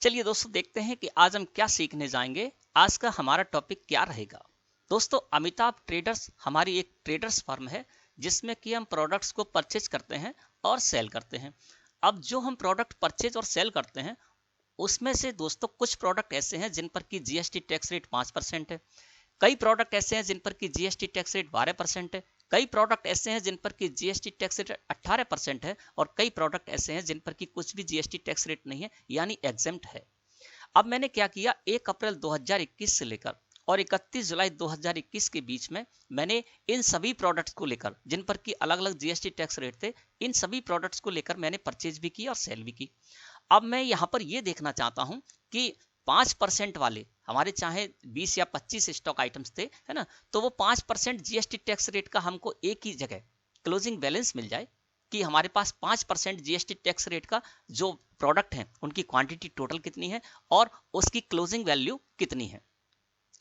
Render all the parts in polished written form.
चलिए दोस्तों, देखते हैं कि आज हम क्या सीखने जाएंगे। आज का हमारा टॉपिक क्या रहेगा। दोस्तों, अमिताभ ट्रेडर्स हमारी एक ट्रेडर्स फर्म है जिसमें कि हम प्रोडक्ट्स को परचेज करते हैं और सेल करते हैं। अब जो हम प्रोडक्ट परचेज और सेल करते हैं उसमें से दोस्तों कुछ प्रोडक्ट ऐसे हैं जिन पर कि जीएसटी टैक्स रेट 5% है। कई प्रोडक्ट ऐसे हैं जिन पर कि जीएसटी टैक्स रेट 12% है। कई प्रोडक्ट ऐसे हैं जिन पर कि जीएसटी टैक्स रेट 18% है। और कई प्रोडक्ट ऐसे हैं जिन पर कि कुछ भी जीएसटी टैक्स रेट नहीं है, यानी एग्जेम्प्ट है। अब मैंने क्या किया, 1 अप्रैल 2021 से लेकर और 31 जुलाई 2021 के बीच में मैंने इन सभी प्रोडक्ट्स को लेकर, जिन पर कि अलग अलग जीएसटी टैक्स रेट थे, इन सभी प्रोडक्ट्स को लेकर मैंने परचेज भी की और सेल भी की। अब मैं यहाँ पर ये देखना चाहता हूँ कि 5% वाले हमारे चाहे 20 या 25 स्टॉक आइटम्स थे, है ना, तो वो 5% जीएसटी टैक्स रेट का हमको एक ही जगह क्लोजिंग बैलेंस मिल जाए कि हमारे पास 5% जीएसटी टैक्स रेट का जो प्रोडक्ट है उनकी क्वांटिटी टोटल कितनी है और उसकी क्लोजिंग वैल्यू कितनी है।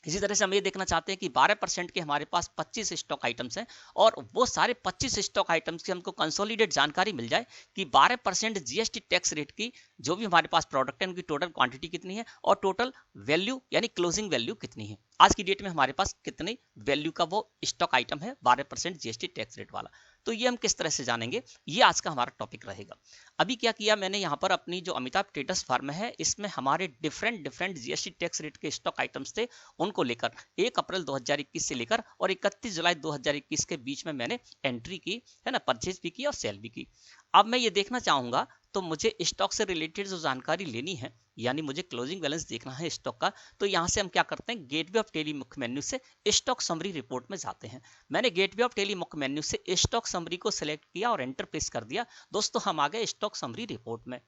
इसी तरह से हम ये देखना चाहते हैं कि 12% के हमारे पास 25 स्टॉक आइटम्स हैं और वो सारे 25 स्टॉक आइटम्स की हमको कंसोलिडेट जानकारी मिल जाए कि 12% जीएसटी टैक्स रेट की जो भी हमारे पास प्रोडक्ट है उनकी टोटल क्वांटिटी कितनी है और टोटल वैल्यू यानी क्लोजिंग वैल्यू कितनी है। आज की डेट में हमारे पास कितनी वैल्यू का वो स्टॉक आइटम है 12% जीएसटी टैक्स रेट वाला। तो ये हम किस तरह से जानेंगे, ये आज का हमारा टॉपिक रहेगा। अभी क्या किया मैंने, यहाँ पर अपनी जो अमिताभ ट्रेडर्स फर्म है इसमें हमारे डिफरेंट जीएसटी टैक्स रेट के स्टॉक आइटम्स थे, उनको लेकर 1 अप्रैल 2021 से लेकर और 31 जुलाई 2021 के बीच में मैंने एंट्री की, है ना, परचेज भी की और सेल भी की। अब मैं ये देखना चाहूंगा तो मुझे स्टॉक से रिलेटेड जो जानकारी लेनी है, यानी मुझे क्लोजिंग बैलेंस देखना है स्टॉक का, तो यहाँ से हम क्या करते हैं, गेटवे ऑफ टेली मुख्य मेन्यू से स्टॉक समरी रिपोर्ट में जाते हैं। मैंने गेटवे ऑफ टेली मुख्य मेन्यू से स्टॉक समरी को सिलेक्ट किया और एंटर प्रेस कर दिया। दोस्तों, हम आ गए स्टॉक समरी रिपोर्ट में।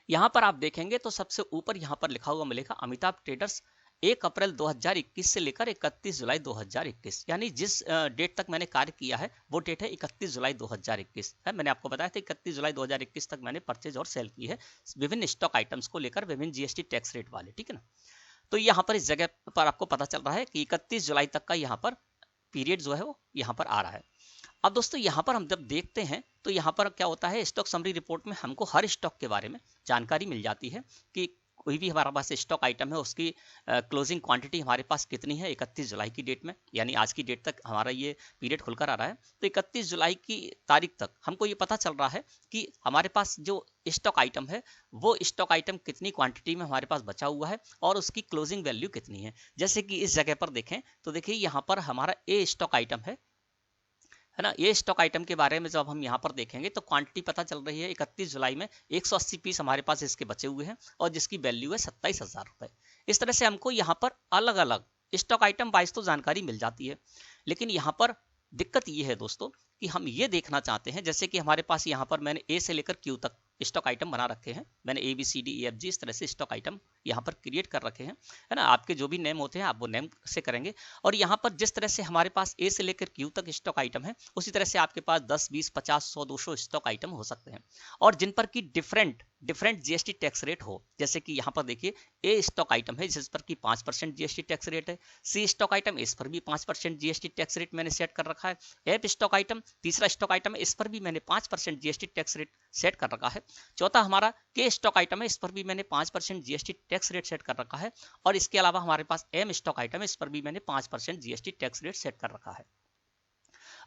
यहाँ पर आप देखेंगे तो सबसे ऊपर यहाँ पर लिखा हुआ मिलेगा अमिताभ ट्रेडर्स 1 अप्रैल 2021 से लेकर 31 जुलाई 2021, यानी जिस डेट तक मैंने कार्य किया है वो डेट है 31 जुलाई 2021 है। मैंने आपको बताया था 31 जुलाई 2021 तक मैंने परचेज और सेल की है विभिन्न स्टॉक आइटम्स को लेकर, विभिन्न जीएसटी टैक्स रेट वाले, ठीक है ना। तो यहाँ पर इस जगह पर आपको पता चल रहा है कि 31 जुलाई तक का यहाँ पर पीरियड जो है वो यहाँ पर आ रहा है। अब दोस्तों, यहाँ पर हम जब देखते हैं तो यहाँ पर क्या होता है, स्टॉक समरी रिपोर्ट में हमको हर स्टॉक के बारे में जानकारी मिल जाती है कि कोई भी हमारे पास स्टॉक आइटम है उसकी क्लोजिंग क्वांटिटी हमारे पास कितनी है 31 जुलाई की डेट में, यानी आज की डेट तक हमारा ये पीरियड खुलकर आ रहा है। तो 31 जुलाई की तारीख तक हमको ये पता चल रहा है कि हमारे पास जो स्टॉक आइटम है वो स्टॉक आइटम कितनी क्वांटिटी में हमारे पास बचा हुआ है और उसकी क्लोजिंग वैल्यू कितनी है। जैसे कि इस जगह पर देखें तो देखिए यहाँ पर हमारा ए स्टॉक आइटम है ना। ये स्टॉक आइटम के बारे में जब हम यहाँ पर देखेंगे तो क्वांटिटी पता चल रही है 31 जुलाई में 180 पीस हमारे पास इसके बचे हुए हैं और जिसकी वैल्यू है 27,000 रुपए। इस तरह से हमको यहाँ पर अलग अलग स्टॉक आइटम वाइज तो जानकारी मिल जाती है, लेकिन यहाँ पर दिक्कत ये है दोस्तों कि हम ये देखना चाहते हैं, जैसे कि हमारे पास यहाँ पर मैंने ए से लेकर क्यू तक स्टॉक आइटम बना रखे हैं। मैंने A B C D E F G इस तरह से स्टॉक आइटम यहाँ पर क्रिएट कर रखे हैं, है ना। आपके जो भी नेम होते हैं आप वो नेम से करेंगे। और यहाँ पर जिस तरह से हमारे पास ए से लेकर क्यू तक स्टॉक आइटम है उसी तरह से आपके पास 10, 20, 50, 100, 200 स्टॉक आइटम हो सकते हैं और जिन पर की डिफरेंट जीएसटी टैक्स रेट हो। जैसे कि यहाँ पर देखिए ए स्टॉक आइटम है जिस पर की 5% जीएसटी टैक्स रेट है, सी स्टॉक आइटम इस पर भी 5% जीएसटी टैक्स रेट मैंने सेट कर रखा है, एफ स्टॉक आइटम तीसरा स्टॉक आइटम है इस पर भी मैंने 5% जीएसटी टैक्स रेट सेट कर रखा है, चौथा हमारा के स्टॉक आइटम है इस पर भी मैंने 5% जीएसटी टैक्स रेट सेट कर रखा है और इसके अलावा हमारे पास एम स्टॉक आइटम है इस पर भी मैंने 5% जीएसटी टैक्स रेट सेट कर रखा है।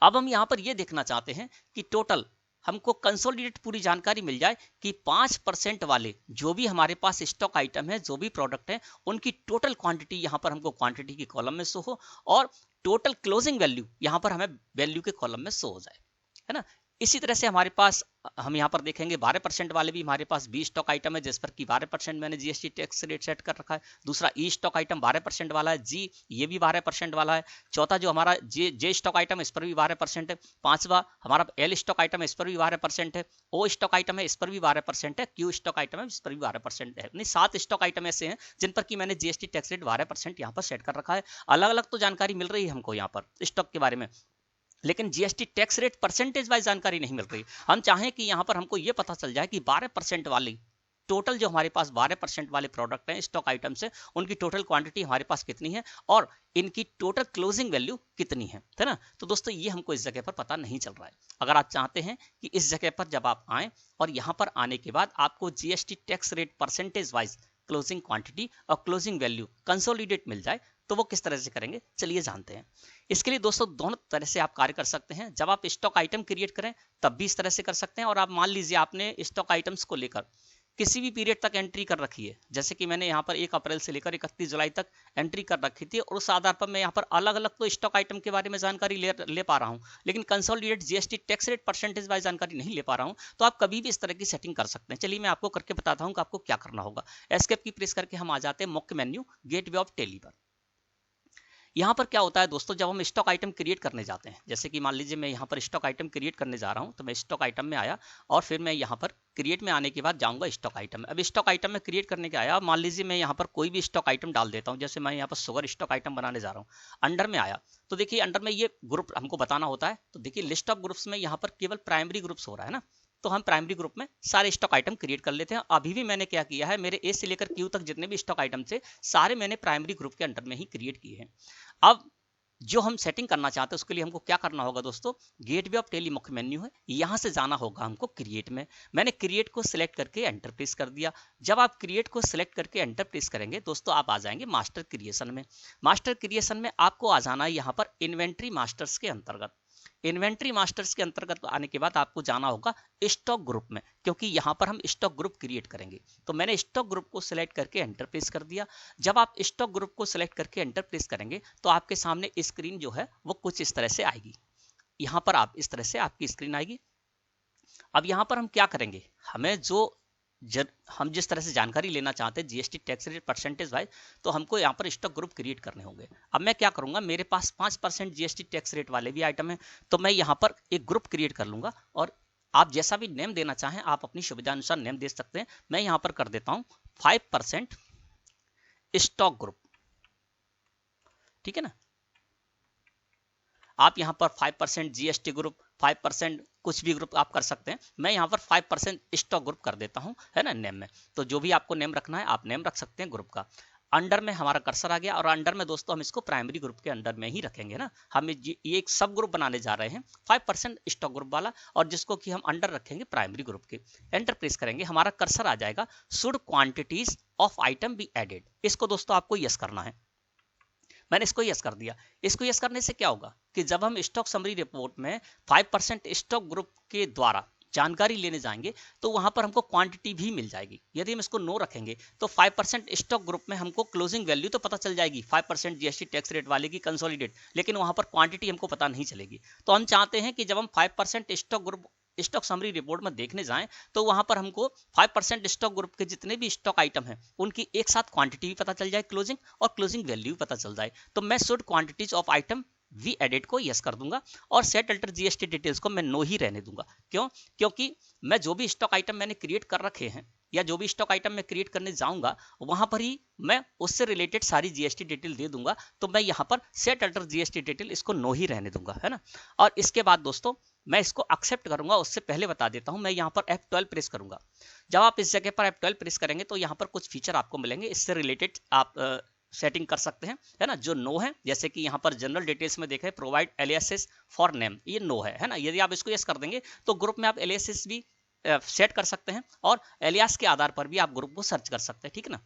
अब हम यहाँ पर ये देखना चाहते हैं कि टोटल हमको कंसोलिडेट पूरी जानकारी मिल जाए कि 5% वाले जो भी हमारे पास स्टॉक आइटम है, जो भी प्रोडक्ट है, उनकी टोटल क्वांटिटी यहाँ पर हमको क्वांटिटी की कॉलम में शो हो और टोटल क्लोजिंग वैल्यू यहाँ पर हमें वैल्यू के कॉलम में शो हो जाए, है ना। इसी तरह से हमारे पास हम यहाँ पर देखेंगे 12% वाले भी हमारे पास 20 स्टॉक आइटम है जिस पर कि 12% मैंने जीएसटी टैक्स रेट सेट कर रखा है। दूसरा ई स्टॉक आइटम 12% वाला है, जी ये भी 12% वाला है। चौथा जो हमारा जे स्टॉक आइटम है इस पर भी 12% है। पांचवा हमारा एल स्टॉक आइटम है इस पर भी 12% है। ओ स्टॉक आइटम है इस पर भी 12% है। क्यू स्टॉक आइटम है इस पर भी 12% है। यानी 7 स्टॉक आइटम ऐसे हैं जिन पर कि मैंने जीएसटी टैक्स रेट 12% यहाँ पर सेट कर रखा है। अलग अलग तो जानकारी मिल रही है हमको यहाँ पर स्टॉक के बारे में, लेकिन GST tax rate percentage wise जानकारी नहीं मिल रही। हम चाहें कि यहाँ पर हमको ये पता चल जाए कि 12% वाली टोटल जो हमारे पास 12% वाले प्रोडक्ट हैं स्टॉक आइटम से, उनकी टोटल क्वांटिटी हमारे पास कितनी है और इनकी टोटल क्लोजिंग वैल्यू कितनी है ना। तो दोस्तों ये हमको इस जगह पर पता नहीं चल रहा है। अगर आप चाहते हैं कि इस जगह पर जब आप आए और यहाँ पर आने के बाद आपको GST tax rate percentage wise closing quantity और क्लोजिंग वैल्यू कंसोलिडेट मिल जाए, तो वो किस तरह से करेंगे चलिए जानते हैं। इसके लिए दोस्तों दोनों तरह से आप कार्य कर सकते हैं। जब आप स्टॉक आइटम क्रिएट करें तब भी इस तरह से कर सकते हैं, और आप मान लीजिए आपने स्टॉक आइटम्स को लेकर किसी भी पीरियड तक एंट्री कर रखी है, जैसे कि मैंने यहाँ पर 1 अप्रैल से लेकर 31 जुलाई तक एंट्री कर रखी थी, और उस आधार पर मैं यहाँ पर अलग अलग तो स्टॉक आइटम के बारे में जानकारी ले पा रहा हूँ, लेकिन consolidate GST tax rate percentage wise जानकारी नहीं ले पा रहा हूँ। तो आप कभी भी इस तरह की सेटिंग कर सकते हैं। चलिए मैं आपको करके बताता हूँ कि आपको क्या करना होगा। एस्केप की प्रेस करके हम आ जाते हैं मुख्य मेन्यू गेटवे ऑफ टैली पर। यहाँ पर क्या होता है दोस्तों, जब हम स्टॉक आइटम क्रिएट करने जाते हैं, जैसे कि मान लीजिए मैं यहाँ पर स्टॉक आइटम क्रिएट करने जा रहा हूँ, तो मैं स्टॉक आइटम में आया और फिर मैं यहाँ पर क्रिएट में आने के बाद जाऊँगा स्टॉक आइटम में। अब स्टॉक आइटम में क्रिएट करने के आया, मान लीजिए मैं यहाँ पर कोई भी स्टॉक आइटम डाल देता हूँ, जैसे मैं यहाँ पर शुगर स्टॉक आइटम बनाने जा रहा हूँ। अंडर में आया तो देखिए अंडर में ये ग्रुप हमको बताना होता है, तो देखिए लिस्ट ऑफ ग्रुप्स में यहाँ पर केवल प्राइमरी ग्रुप्स हो रहा है ना, तो हम प्राइमरी ग्रुप में सारे स्टॉक आइटम क्रिएट कर लेते हैं। अभी भी मैंने क्या किया है, मेरे ए से लेकर क्यू तक जितने भी स्टॉक आइटम थे सारे मैंने प्राइमरी ग्रुप के अंडर में ही क्रिएट किए हैं। अब जो हम सेटिंग करना चाहते हैं उसके लिए हमको क्या करना होगा दोस्तों, गेटवे ऑफ टैली मुख्य मेन्यू है, यहां से जाना होगा हमको क्रिएट में। मैंने क्रिएट को सिलेक्ट करके एंटर प्रेस कर दिया। जब आप क्रिएट को सिलेक्ट करके एंटर प्रेस करेंगे दोस्तों, आप आ जाएंगे मास्टर क्रिएशन में। मास्टर क्रिएशन में आपको आ जाना है यहाँ पर इन्वेंट्री मास्टर्स के अंतर्गत। इन्वेंट्री मास्टर्स के अंतर्गत आने के बाद आपको जाना होगा स्टॉक ग्रुप में, क्योंकि यहाँ पर हम स्टॉक ग्रुप क्रिएट करेंगे। तो मैंने स्टॉक ग्रुप को सिलेक्ट करके एंटर प्रेस कर दिया। जब आप स्टॉक ग्रुप को सिलेक्ट करके एंटर प्रेस करेंगे तो आपके सामने स्क्रीन जो है वो कुछ इस तरह से आएगी। यहाँ पर आप इस तरह से आपकी स्क्रीन आएगी। अब यहाँ पर हम क्या करेंगे, हमें हम जिस तरह से जानकारी लेना चाहते हैं GST tax rate percentage wise, तो हमको यहाँ पर स्टॉक ग्रुप क्रिएट करने होंगे। अब मैं क्या करूंगा, मेरे पास 5% जीएसटी टैक्स रेट वाले भी आइटम है, तो मैं यहाँ पर एक ग्रुप क्रिएट कर लूंगा, और आप जैसा भी नेम देना चाहें आप अपनी सुविधा अनुसार नेम दे सकते हैं। मैं यहाँ पर कर देता हूँ 5% स्टॉक ग्रुप, ठीक है ना। आप यहाँ पर 5% जीएसटी ग्रुप, 5% कुछ भी ग्रुप आप कर सकते हैं। मैं यहाँ पर 5% स्टॉक ग्रुप कर देता हूँ, है ना, नेम में। तो जो भी आपको नेम रखना है आप नेम रख सकते हैं ग्रुप का। अंडर में हमारा कर्सर आ गया, और अंडर में दोस्तों हम इसको प्राइमरी ग्रुप के अंडर में ही रखेंगे ना। हम ये एक सब ग्रुप बनाने जा रहे हैं 5% स्टॉक ग्रुप वाला, और जिसको कि हम अंडर रखेंगे प्राइमरी ग्रुप के। एंटर प्रेस करेंगे, हमारा कर्सर आ जाएगा should quantities of item be added. इसको दोस्तों आपको यस करना है। मैंने इसको यस कर दिया। इसको यस करने से क्या होगा कि जब हम स्टॉक समरी रिपोर्ट में 5% स्टॉक ग्रुप के द्वारा जानकारी लेने जाएंगे तो वहां पर हमको क्वांटिटी भी मिल जाएगी। यदि हम इसको नो रखेंगे तो 5% स्टॉक ग्रुप में हमको क्लोजिंग वैल्यू तो पता चल जाएगी 5% जीएसटी टैक्स रेट वाले की कंसोलिडेट, लेकिन वहां पर क्वांटिटी हमको पता नहीं चलेगी। तो हम चाहते हैं कि जब हम 5% stock group stock summary report में देखने जाएं तो वहां पर हमको 5% स्टॉक ग्रुप के जितने भी स्टॉक आइटम हैं उनकी एक साथ क्वांटिटी भी पता चल जाए क्लोजिंग, और क्लोजिंग वैल्यू भी पता चल जाए। तो मैं should quantities of item we added को यस कर दूंगा, और सेट अल्टर जीएसटी डिटेल्स को मैं नो ही रहने दूंगा। क्यों? क्योंकि मैं जो भी स्टॉक आइटम मैंने क्रिएट कर रखे हैं या जो भी स्टॉक आइटम मैं क्रिएट करने जाऊंगा वहां पर ही मैं उससे रिलेटेड सारी जीएसटी डिटेल दे दूंगा। तो मैं यहाँ पर सेट अल्टर जीएसटी डिटेल इसको नो ही रहने दूंगा, है ना। और इसके बाद दोस्तों मैं इसको एक्सेप्ट करूंगा। उससे पहले बता देता हूं, मैं यहाँ पर F12 प्रेस करूंगा। जब आप इस जगह पर F12 प्रेस करेंगे तो यहाँ पर कुछ फीचर आपको मिलेंगे, इससे रिलेटेड आप सेटिंग कर सकते हैं, है ना। जो नो है, जैसे कि यहाँ पर जनरल डिटेल्स में देखें प्रोवाइड एलियासेस फॉर नेम, ये नो है ना। यदि आप इसको यस कर देंगे तो ग्रुप में आप एलियासेस भी सेट कर सकते हैं, और एलियास के आधार पर भी आप ग्रुप को सर्च कर सकते हैं, ठीक है ना।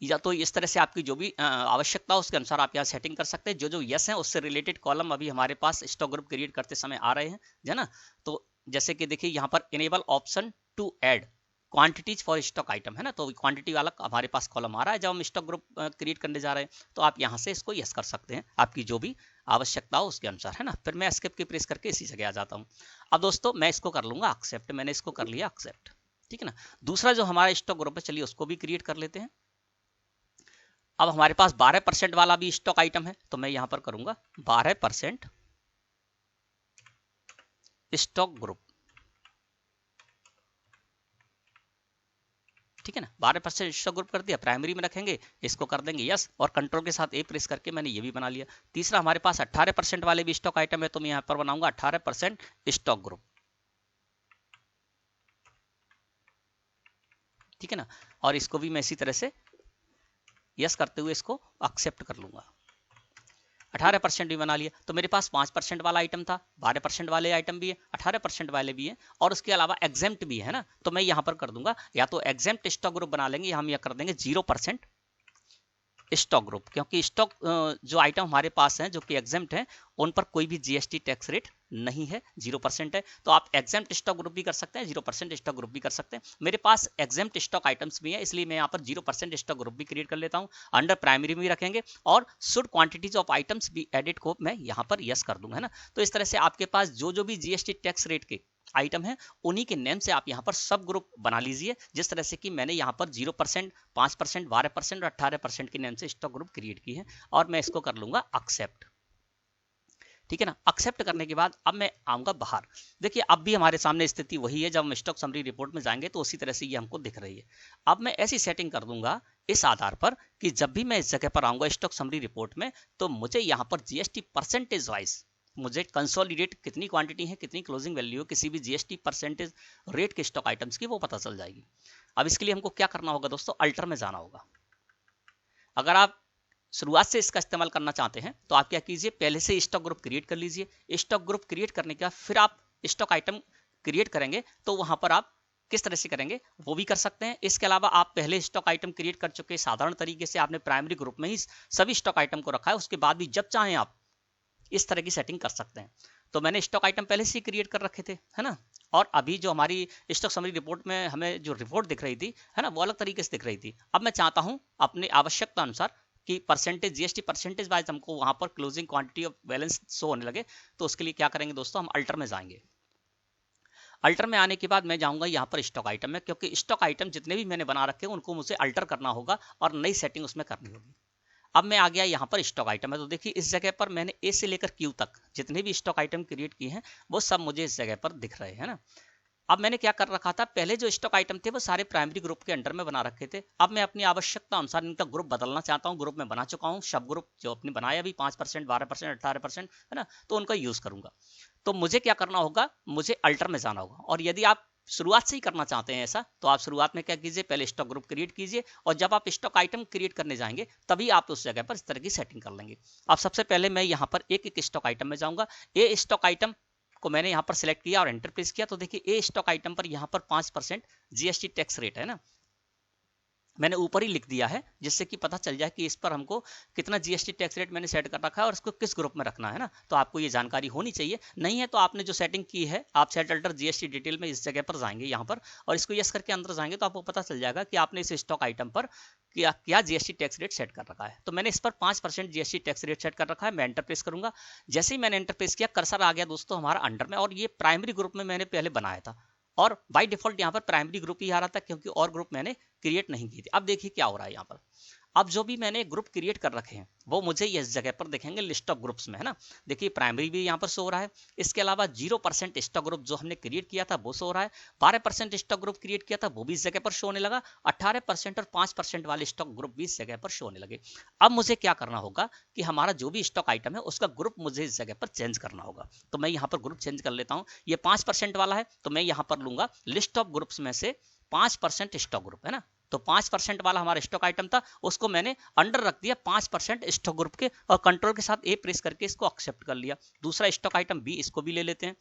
या तो इस तरह से आपकी जो भी आवश्यकता हो उसके अनुसार आप यहाँ सेटिंग कर सकते हैं। जो यस है उससे रिलेटेड कॉलम अभी हमारे पास स्टॉक ग्रुप क्रिएट करते समय आ रहे हैं, है ना। तो जैसे कि देखिए यहाँ पर enable option to add quantities for stock item, है ना। तो क्वांटिटी वाला हमारे पास कॉलम आ रहा है जब हम स्टॉक ग्रुप क्रिएट करने जा रहे हैं, तो आप यहाँ से इसको यस कर सकते हैं आपकी जो भी आवश्यकता हो उसके अनुसार, है ना। फिर मैं एस्केप की प्रेस करके इसी जगह आ जाता हूँ। अब दोस्तों मैं इसको कर लूंगा एक्सेप्ट, मैंने इसको कर लिया एक्सेप्ट, ठीक है ना। दूसरा जो हमारा स्टॉक ग्रुप है, चलिए उसको भी क्रिएट कर लेते हैं। अब हमारे पास 12% वाला भी स्टॉक आइटम है, तो मैं यहां पर करूंगा 12% स्टॉक ग्रुप, ठीक है ना। 12% स्टॉक ग्रुप कर दिया, प्राइमरी में रखेंगे, इसको कर देंगे यस, और कंट्रोल के साथ ए प्रेस करके मैंने ये भी बना लिया। तीसरा हमारे पास 18% वाले भी स्टॉक आइटम है, तो मैं यहां पर बनाऊंगा 18% स्टॉक ग्रुप, ठीक है ना। और इसको भी मैं इसी तरह से यस करते हुए इसको एक्सेप्ट कर लूंगा। 18% भी बना लिया। तो मेरे पास 5% वाला आइटम था, 12% वाले आइटम भी है, 18% वाले भी है, और उसके अलावा एग्जेम्प्ट भी है ना। तो मैं यहाँ पर कर दूंगा या तो एग्जेम्प्ट स्टॉक ग्रुप बना लेंगे, हम यह कर देंगे 0% स्टॉक ग्रुप, क्योंकि स्टॉक जो आइटम हमारे पास हैं जो कि एग्जेम्प्ट हैं उन पर कोई भी जीएसटी टैक्स रेट नहीं है, 0% है। तो आप एग्जेम्प्ट स्टॉक ग्रुप भी कर सकते हैं, 0% स्टॉक ग्रुप भी कर सकते हैं। मेरे पास एग्जेम्प्ट स्टॉक आइटम्स भी है, इसलिए मैं यहाँ पर 0% स्टॉक ग्रुप भी क्रिएट कर लेता हूँ। अंडर प्राइमरी भी रखेंगे और शुड क्वांटिटीज ऑफ आइटम्स भी एडिट को मैं यहाँ पर यस कर दूंगा, है ना। तो इस तरह से आपके पास जो भी जीएसटी टैक्स रेट के आइटम है उन्हीं के नेम से आप यहाँ पर सब ग्रुप बना लीजिए, जिस तरह से कि मैंने यहाँ पर 0%, 5%, 12% और 18% के नेम से स्टॉक ग्रुप क्रिएट की है। और मैं इसको कर लूंगा एक्सेप्ट, ठीक है ना। एक्सेप्ट करने के बाद अब मैं आऊंगा बाहर। देखिए अब भी हमारे सामने स्थिति वही है, जब हम स्टॉक समरी रिपोर्ट में जाएंगे तो उसी तरह से ये हमको दिख रही है। अब मैं ऐसी सेटिंग कर दूंगा इस आधार पर कि जब भी मैं इस जगह पर आऊंगा स्टॉक समरी रिपोर्ट में, तो मुझे यहाँ पर जीएसटी परसेंटेज वाइज मुझे कंसोलिडेट कितनी क्वांटिटी है, कितनी क्लोजिंग वैल्यू, किसी भी जीएसटी परसेंटेज रेट के स्टॉक आइटम्स की वो पता चल जाएगी। अब इसके लिए हमको क्या करना होगा दोस्तों, अल्टर में जाना होगा। अगर आप शुरुआत से इसका इस्तेमाल करना चाहते हैं तो आप क्या कीजिए, पहले से स्टॉक ग्रुप क्रिएट कर लीजिए। स्टॉक ग्रुप क्रिएट करने के बाद फिर आप स्टॉक आइटम क्रिएट करेंगे, तो वहां पर आप किस तरह से करेंगे वो भी कर सकते हैं। इसके अलावा आप पहले स्टॉक आइटम क्रिएट कर चुके, साधारण तरीके से आपने प्राइमरी ग्रुप में ही सभी स्टॉक आइटम को रखा है, उसके बाद भी जब चाहें आप इस तरह की सेटिंग कर सकते हैं। तो मैंने स्टॉक आइटम पहले से क्रिएट कर रखे थे, है ना। और अभी जो हमारी स्टॉक समरी रिपोर्ट में हमें जो रिपोर्ट दिख रही थी, है ना, वो अलग तरीके से दिख रही थी। अब मैं चाहता हूं अपनी आवश्यकता अनुसार कि परसेंटेज जीएसटी परसेंटेज वाइज हमको वहां पर closing quantity of balance show होने लगे। तो उसके लिए क्या करेंगे दोस्तों, हम अल्टर में जाएंगे। अल्टर में आने के बाद मैं जाऊंगा यहाँ पर स्टॉक आइटम में, क्योंकि स्टॉक आइटम जितने भी मैंने बना रखे हैं उनको मुझे अल्टर करना होगा और नई सेटिंग उसमें करनी होगी। अब मैं आ गया यहाँ पर स्टॉक आइटम है, तो देखिए इस जगह पर मैंने ए से लेकर क्यू तक जितने भी स्टॉक आइटम क्रिएट किए हैं वो सब मुझे इस जगह पर दिख रहे हैं ना। अब मैंने क्या कर रखा था, पहले जो स्टॉक आइटम थे वो सारे प्राइमरी ग्रुप के अंडर में बना रखे थे। अब मैं अपनी आवश्यकता अनुसार इनका ग्रुप बदलना चाहता हूँ। ग्रुप में बना चुका हूँ, सब ग्रुप जो अपने बनाया भी 5%, 12%, 18%, है ना, तो उनका यूज करूंगा। तो मुझे क्या करना होगा, मुझे अल्टर में जाना होगा। और यदि आप शुरुआत से ही करना चाहते हैं ऐसा, तो आप शुरुआत में क्या कीजिए, पहले स्टॉक ग्रुप क्रिएट कीजिए और जब आप स्टॉक आइटम क्रिएट करने जाएंगे तभी आप उस जगह पर इस तरह की सेटिंग कर लेंगे। अब सबसे पहले मैं यहाँ पर एक एक स्टॉक आइटम में जाऊंगा। ए स्टॉक आइटम को मैंने यहाँ पर सिलेक्ट किया और एंटर प्रेस किया, तो देखिए ए स्टॉक आइटम पर यहाँ पर 5% जीएसटी टैक्स रेट है ना, मैंने ऊपर ही लिख दिया है जिससे कि पता चल जाए कि इस पर हमको कितना जीएसटी टैक्स रेट मैंने सेट कर रखा है और इसको किस ग्रुप में रखना है ना। तो आपको ये जानकारी होनी चाहिए, नहीं है तो आपने जो सेटिंग की है आप सेट अल्टर जीएसटी डिटेल में इस जगह पर जाएंगे यहाँ पर और इसको यस करके अंदर जाएंगे तो आपको पता चल जाएगा कि आपने इस स्टॉक आइटम पर क्या जीएसटी टैक्स रेट सेट कर रखा है। तो मैंने इस पर 5% जीएसटी टैक्स रेट सेट कर रखा है। मैं एंटर प्रेस करूंगा, जैसे ही मैंने एंटर प्रेस किया कर्सर आ गया दोस्तों हमारा अंडर में, और ये प्राइमरी ग्रुप में मैंने पहले बनाया था और बाय डिफॉल्ट यहाँ पर प्राइमरी ग्रुप ही आ रहा था क्योंकि और ग्रुप मैंने क्रिएट नहीं की थी। अब देखिए क्या हो रहा है यहाँ पर, अब जो भी मैंने ग्रुप क्रिएट कर रखे हैं वो मुझे इस जगह पर दिखेंगे लिस्ट ऑफ ग्रुप्स में, है ना। देखिए प्राइमरी भी यहाँ पर शो हो रहा है, इसके अलावा 0% स्टॉक ग्रुप जो हमने क्रिएट किया था वो शो हो रहा है, 12% स्टॉक ग्रुप क्रिएट किया था वो भी इस जगह पर शो होने लगा, 18% और 5% वाले स्टॉक ग्रुप भी इस जगह पर शो होने लगे। अब मुझे क्या करना होगा कि हमारा जो भी स्टॉक आइटम है उसका ग्रुप मुझे इस जगह पर चेंज करना होगा। तो मैं यहाँ पर ग्रुप चेंज कर लेता हूँ। ये 5% वाला है तो मैं यहाँ पर लूंगा लिस्ट ऑफ ग्रुप्स में से 5% स्टॉक ग्रुप, है ना। तो 5% वाला हमारा स्टॉक आइटम था, उसको मैंने अंडर रख दिया 5% स्टॉक ग्रुप के और कंट्रोल के साथ ए प्रेस करके इसको एक्सेप्ट कर लिया। दूसरा स्टॉक आइटम बी, इसको भी ले लेते हैं।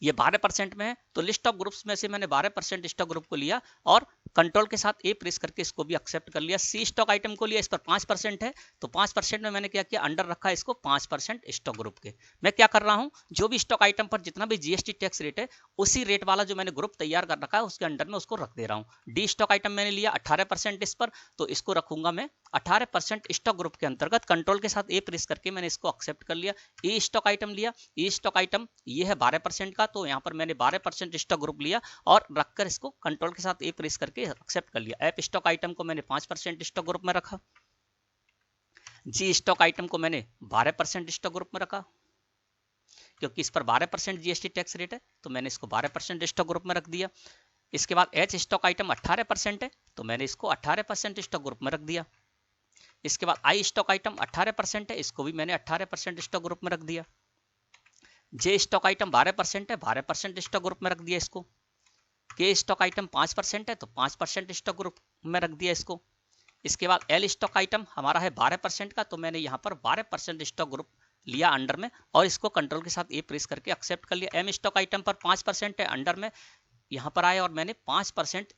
ये 12% में है तो लिस्ट ऑफ ग्रुप्स में से मैंने 12% स्टॉक ग्रुप को लिया और कंट्रोल के साथ ए प्रेस करके इसको भी एक्सेप्ट कर लिया। सी स्टॉक आइटम को लिया, इस पर 5% है तो 5% में मैंने क्या किया, अंडर रखा इसको 5% स्टॉक ग्रुप के। मैं क्या कर रहा हूं, जो भी स्टॉक आइटम पर जितना भी जीएसटी टैक्स रेट है उसी रेट वाला जो मैंने ग्रुप तैयार कर रखा है उसके अंडर में उसको रख दे रहा हूं। डी स्टॉक आइटम मैंने लिया 18% इस पर, तो इसको रखूंगा मैं 18% स्टॉक ग्रुप के अंतर्गत। कंट्रोल के साथ ए प्रेस करके मैंने इसको एक्सेप्ट कर लिया। ए स्टॉक आइटम लिया, ए स्टॉक आइटम ये है 12% का, तो यहाँ पर मैंने 12% स्टॉक ग्रुप लिया और रखकर इसको कंट्रोल के साथ ए प्रेस करके एक्सेप्ट कर लिया। एप स्टॉक आइटम को मैंने 5% स्टॉक ग्रुप में रखा। जी स्टॉक आइटम को मैंने 12% स्टॉक ग्रुप में रखा क्योंकि इस पर 12% जीएसटी टैक्स रेट है तो मैंने इसको 12% स्टॉक ग्रुप में रख दिया। इसके बाद एच स्टॉक आइटम 18% है तो मैंने इसको 18% स्टॉक ग्रुप में रख दिया। इसके बाद आई स्टॉक आइटम 18% है, इसको भी मैंने 18% स्टॉक ग्रुप में रख दिया। जे स्टॉक आइटम 12% है, 12% स्टॉक ग्रुप में रख दिया इसको। के स्टॉक आइटम 5% है तो 5% स्टॉक ग्रुप में रख दिया इसको। इसके बाद एल स्टॉक आइटम हमारा है 12% का, तो मैंने यहाँ पर 12% स्टॉक ग्रुप लिया अंडर में और इसको कंट्रोल के साथ ए प्रेस करके एक्सेप्ट कर लिया। एम स्टॉक आइटम पर 5% है अंडर में, यहाँ पर आए और मैंने 5%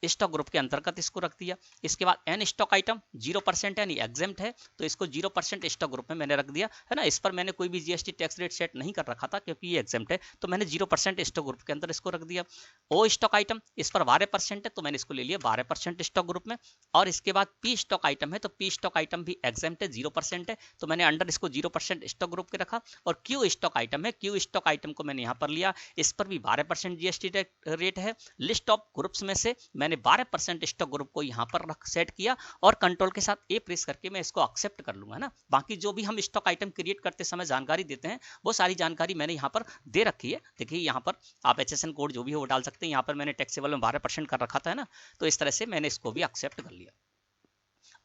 स्टॉक ग्रुप के अंतर्गत इसको रख दिया। इसके बाद एन स्टॉक आइटम 0% यानी एग्जेम्प्ट है, तो इसको 0% स्टॉक ग्रुप में मैंने रख दिया है ना। इस पर मैंने कोई भी जीएसटी टैक्स रेट सेट नहीं कर रखा था क्योंकि ये एग्जेम्प्ट है, तो मैंने 0% स्टॉक ग्रुप के अंदर इसको रख दिया। ओ स्टॉक आइटम इस पर 12% है, तो मैंने इसको ले लिया 12% स्टॉक ग्रुप में। और इसके बाद पी स्टॉक आइटम है, तो पी स्टॉक आइटम भी एग्जेम्प्ट है, 0% है, तो मैंने अंडर इसको 0% स्टॉक ग्रुप के रखा। और क्यू स्टॉक आइटम है, क्यू स्टॉक आइटम को मैंने यहाँ पर लिया, इस पर भी 12% जीएसटी रेट है। लिस्ट ऑफ ग्रुप्स में से मैंने 12% स्टॉक ग्रुप को यहाँ पर रख सेट किया और कंट्रोल के साथ ए प्रेस करके मैं इसको एक्सेप्ट कर लूंगा, है ना। बाकी जो भी हम स्टॉक आइटम क्रिएट करते समय जानकारी देते हैं वो सारी जानकारी मैंने यहाँ पर दे रखी है। देखिए यहाँ पर आप एचएसएन कोड जो भी हो वो डाल सकते हैं। यहाँ पर मैंने टैक्सेबल में 12% कर रखा था, है ना, तो इस तरह से मैंने इसको भी एक्सेप्ट कर लिया।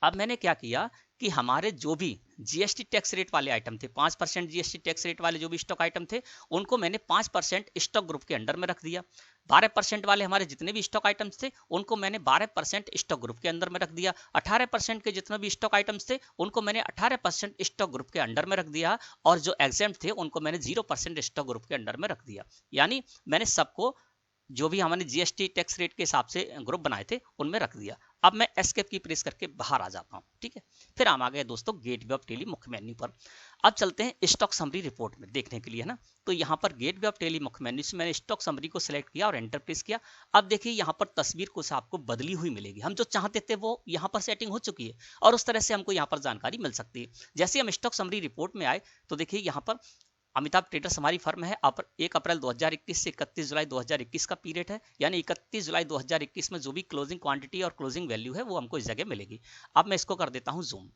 अब मैंने क्या किया कि हमारे जो भी जीएसटी टैक्स रेट वाले आइटम थे, 5% जीएसटी टैक्स रेट वाले जो भी स्टॉक आइटम थे, उनको मैंने 5% स्टॉक ग्रुप के अंडर में रख दिया। 12% वाले हमारे जितने भी स्टॉक आइटम्स थे उनको मैंने 12% स्टॉक ग्रुप के अंदर में रख दिया। 18% के जितने भी स्टॉक आइटम्स थे उनको मैंने 18% स्टॉक ग्रुप के अंडर में रख दिया। और जो एग्जेम्प्ट थे उनको मैंने 0% स्टॉक ग्रुप के अंडर में रख दिया। यानी मैंने सबको जो भी हमने जीएसटी टैक्स रेट के हिसाब से ग्रुप बनाए थे उनमें रख दिया। अब मैं एस्केप की प्रेस करके बाहर आ जाता हूँ, ठीक है। फिर हम आ गए दोस्तों गेटवे ऑफ टेली मुख्य मेन्यू पर। अब चलते हैं स्टॉक समरी रिपोर्ट में देखने के लिए, है ना। तो यहाँ पर गेटवे ऑफ टेली मुख्य मेन्यू से मैंने स्टॉक समरी को सिलेक्ट किया और एंटर प्रेस किया। अब देखिए यहाँ पर तस्वीर कुछ आपको बदली हुई मिलेगी। हम जो चाहते थे वो यहाँ पर सेटिंग हो चुकी है और उस तरह से हमको यहाँ पर जानकारी मिल सकती है। जैसे हम स्टॉक समरी रिपोर्ट में आए तो देखिए यहाँ पर अमिताभ ट्रेडर्स हमारी फर्म है। 1 अप्रैल 2021 से 31 जुलाई 2021 का पीरियड है, यानी 31 जुलाई 2021 में जो भी क्लोजिंग क्वांटिटी और क्लोजिंग वैल्यू है वो हमको इस जगह मिलेगी। अब मैं इसको कर देता हूं जूम।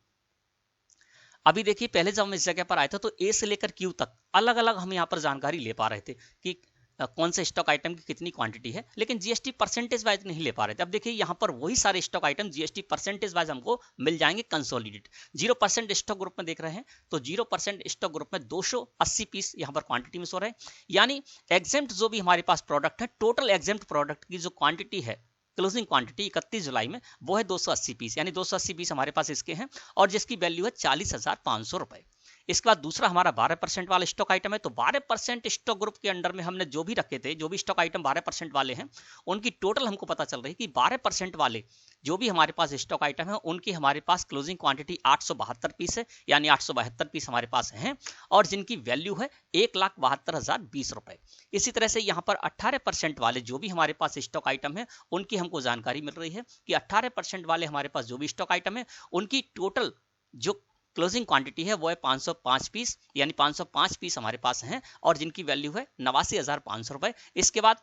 अभी देखिए पहले जब हम इस जगह पर आए थे तो ए से लेकर क्यू तक अलग अलग हम यहाँ पर जानकारी ले पा रहे थे कि कौन से स्टॉक आइटम की कितनी क्वांटिटी है, लेकिन जीएसटी परसेंटेज वाइज नहीं ले पा रहे थे। अब देखिए यहाँ पर वही सारे stock item GST percentage wise हमको मिल जाएंगे कंसोलिडेट। 0% स्टॉक ग्रुप में देख रहे हैं तो 0% स्टॉक ग्रुप में 280 पीस यहाँ पर क्वांटिटी में सो रहे हैं। यानी एग्जेम्प्ट जो भी हमारे पास प्रोडक्ट है, टोटल एग्जेम्प्ट प्रोडक्ट की जो क्वांटिटी है क्लोजिंग क्वांटिटी 31 जुलाई में वो है 280 पीस, यानी 280 पीस हमारे पास इसके हैं और जिसकी वैल्यू है 40,500 रुपए। इसके बाद दूसरा हमारा 12% वाला स्टॉक आइटम है। तो 12% स्टॉक ग्रुप के अंडर में हमने जो भी रखे थे, जो भी स्टॉक आइटम 12% वाले हैं उनकी टोटल हमको पता चल रही है कि 12% वाले जो भी हमारे पास स्टॉक आइटम है उनकी हमारे पास क्लोजिंग क्वांटिटी 872 पीस है, यानी 872 पीस हमारे पास हैं और जिनकी वैल्यू है 1,72,020 रुपए। इसी तरह से यहाँ पर 18% वाले जो भी हमारे पास स्टॉक आइटम है उनकी हमको जानकारी मिल रही है कि 18% वाले हमारे पास जो भी स्टॉक आइटम है उनकी टोटल जो क्लोजिंग क्वांटिटी है वो है 505 पीस, यानी 505 पीस हमारे पास हैं और जिनकी वैल्यू है 89,500 रुपए। इसके बाद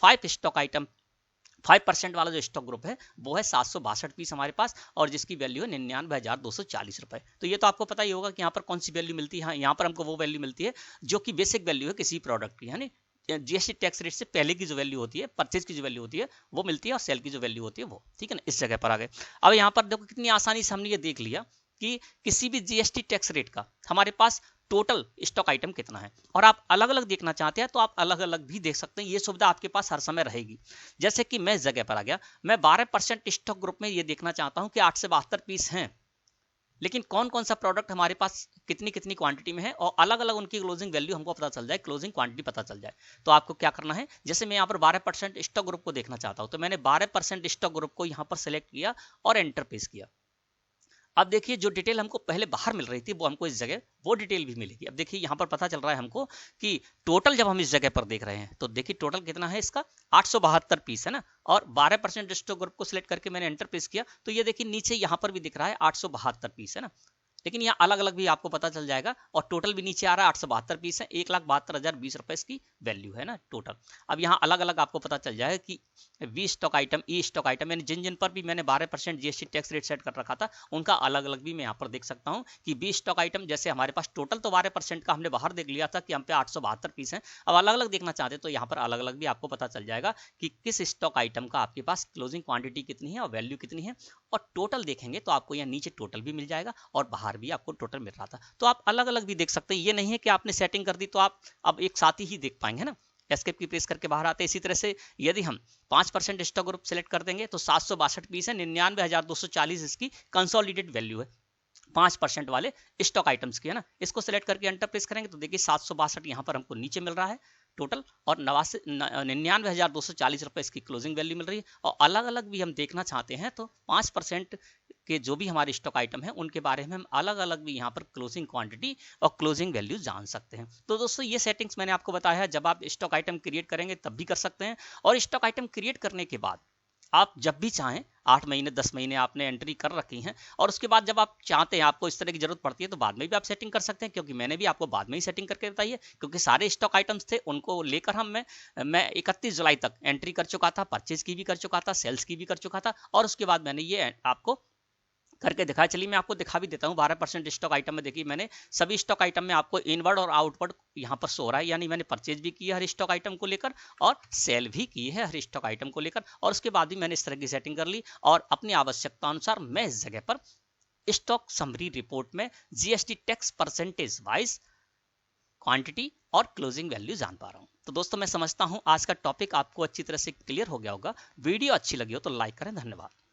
5 स्टॉक आइटम 5% वाला जो स्टॉक ग्रुप है वो है 762 पीस हमारे पास और जिसकी वैल्यू है 99,240 रुपए। तो ये तो आपको पता ही होगा कि यहाँ पर कौन सी वैल्यू मिलती है। यहाँ पर हमको वो वैल्यू मिलती है जो कि बेसिक वैल्यू है किसी प्रोडक्ट की, यानी जीएसटी टैक्स रेट से पहले की जो वैल्यू होती है, परचेज की जो वैल्यू होती है वो मिलती है और सेल की जो वैल्यू होती है वो, ठीक है ना। इस जगह पर आ गए। अब यहाँ पर देखो कितनी आसानी से हमने ये देख लिया कि किसी भी जीएसटी टैक्स रेट का हमारे पास टोटल स्टॉक आइटम कितना है। और आप अलग अलग देखना चाहते हैं तो आप अलग अलग भी देख सकते हैं, ये सुविधा आपके पास हर समय रहेगी। जैसे कि मैं इस जगह पर आ गया, मैं 12% स्टॉक ग्रुप में ये देखना चाहता हूं कि 872 पीस हैं, लेकिन कौन कौन सा प्रोडक्ट हमारे पास कितनी कितनी क्वांटिटी में है और अलग अलग उनकी क्लोजिंग वैल्यू हमको पता चल जाए, क्लोजिंग क्वांटिटी पता चल जाए। तो आपको क्या करना है, जैसे मैं यहाँ पर 12% स्टॉक ग्रुप को देखना चाहता हूँ तो मैंने 12% स्टॉक ग्रुप को यहाँ पर सिलेक्ट किया और एंटर प्रेस किया। अब देखिए जो डिटेल हमको पहले बाहर मिल रही थी वो हमको इस जगह वो डिटेल भी मिलेगी। अब देखिए यहाँ पर पता चल रहा है हमको कि टोटल जब हम इस जगह पर देख रहे हैं तो देखिए टोटल कितना है इसका 872 पीस है ना। और 12% स्टॉक ग्रुप को सिलेक्ट करके मैंने एंटर प्रेस किया तो ये देखिए नीचे यहाँ पर भी दिख रहा है 872 पीस है ना, लेकिन यहाँ अलग अलग भी आपको पता चल जाएगा और टोटल भी नीचे आ रहा है 872 पीस है, 1,72,020 रुपए इसकी वैल्यू है ना टोटल। अब यहाँ अलग अलग आपको पता चल जाएगा कि we stock item, E stock item, यानी जिन जिन पर भी मैंने 12% जीएसटी टैक्स रेट सेट कर रखा था उनका अलग अलग भी मैं यहाँ पर देख सकता हूँ कि बी स्टॉक आइटम जैसे हमारे पास टोटल तो 12% का हमने बाहर देख लिया था कि हम पे 872 पीस है। अब अलग अलग देखना चाहते तो यहाँ पर अलग अलग भी आपको पता चल जाएगा कि किस स्टॉक आइटम का आपके पास क्लोजिंग क्वांटिटी कितनी है और वैल्यू कितनी है। और टोटल देखेंगे तो आपको यहाँ नीचे टोटल भी मिल जाएगा और बाहर भी आपको टोटल मिल रहा था। तो आप अलग अलग भी देख सकते हैं, ये नहीं है कि आपने सेटिंग कर दी तो आप अब एक साथ ही देख पाएंगे ना। एस्केप की प्रेस करके बाहर आते हैं। इसी तरह से यदि हम 5% स्टॉक ग्रुप सेलेक्ट कर देंगे तो 762 पीस है, 99,240 इसकी कंसोलिडेटेड वैल्यू है 5% वाले स्टॉक आइटम्स की, है ना। इसको सेलेक्ट करके एंटर प्रेस करेंगे तो देखिए 762 यहाँ पर हमको नीचे मिल रहा है टोटल, और 99,240 रुपए इसकी क्लोजिंग वैल्यू मिल रही है। और अलग अलग भी हम देखना चाहते हैं तो 5% के जो भी हमारे स्टॉक आइटम है उनके बारे में हम अलग अलग भी यहाँ पर क्लोजिंग क्वांटिटी और क्लोजिंग वैल्यू जान सकते हैं। तो दोस्तों ये सेटिंग्स मैंने आपको बताया है, जब आप स्टॉक आइटम क्रिएट करेंगे तब भी कर सकते हैं, और स्टॉक आइटम क्रिएट करने के बाद आप जब भी चाहें 8 महीने 10 महीने आपने एंट्री कर रखी हैं, और उसके बाद जब आप चाहते हैं, आपको इस तरह की जरूरत पड़ती है तो बाद में भी आप सेटिंग कर सकते हैं, क्योंकि मैंने भी आपको बाद में ही सेटिंग करके बताई है, क्योंकि सारे स्टॉक आइटम्स थे उनको लेकर मैं 31 जुलाई तक एंट्री कर चुका था, परचेज की भी कर चुका था, सेल्स की भी कर चुका था, और उसके बाद मैंने ये आपको करके दिखाया। चलिए मैं आपको दिखा भी देता हूँ। 12% स्टॉक आइटम में देखिए मैंने सभी स्टॉक आइटम में आपको इनवर्ड और आउटवर्ड यहाँ पर सो हो रहा है, यानी मैंने परचेज भी की है हर स्टॉक आइटम को लेकर और सेल भी की है हर स्टॉक आइटम को लेकर, और उसके बाद भी मैंने इस तरह की सेटिंग कर ली, और अपनी आवश्यकता अनुसार मैं इस जगह पर स्टॉक समरी रिपोर्ट में GST tax percentage wise quantity और क्लोजिंग वैल्यू जान पा रहा हूँ। तो दोस्तों मैं समझता हूँ आज का टॉपिक आपको अच्छी तरह से क्लियर हो गया होगा। वीडियो अच्छी लगी हो तो लाइक करें। धन्यवाद।